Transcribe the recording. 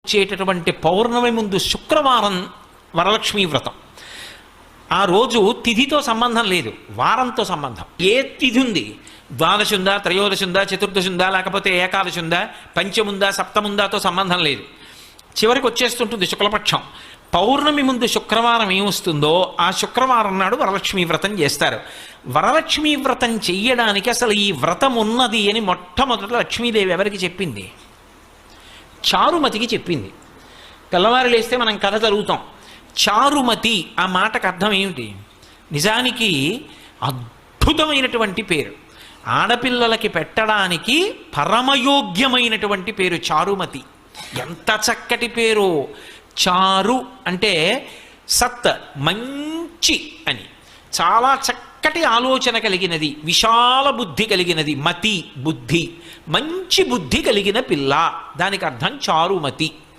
వచ్చేటటువంటి పౌర్ణమి ముందు శుక్రవారం వరలక్ష్మీ వ్రతం. ఆ రోజు తిథితో సంబంధం లేదు, వారంతో సంబంధం. ఏ తిథి ఉంది, ద్వాదశి ఉందా, త్రయోదశి ఉందా, చతుర్దశి ఉందా, లేకపోతే ఏకాదశి ఉందా, పంచముందా, సప్తముందాతో సంబంధం లేదు. చివరికి వచ్చేస్తుంటుంది శుక్లపక్షం. పౌర్ణమి ముందు శుక్రవారం ఏమొస్తుందో ఆ శుక్రవారం నాడు వరలక్ష్మీ వ్రతం చేస్తారు. వరలక్ష్మీ వ్రతం చెయ్యడానికి అసలు ఈ వ్రతం ఉన్నది అని మొట్టమొదట లక్ష్మీదేవి ఎవరికి చెప్పింది? చారుమతికి చెప్పింది. తెల్లవారు లేస్తే మనం కథ చదువుతాం. చారుమతి ఆ మాటకు అర్థం ఏమిటి? నిజానికి అద్భుతమైనటువంటి పేరు, ఆడపిల్లలకి పెట్టడానికి పరమయోగ్యమైనటువంటి పేరు చారుమతి. ఎంత చక్కటి పేరు! చారు అంటే సత్, మంచి అని, చాలా చక్కటి ఆలోచన కలిగినది, విశాల బుద్ధి కలిగినది. మతి బుద్ధి, మంచి బుద్ధి కలిగిన పిల్ల, దానికి అర్థం చారుమతి.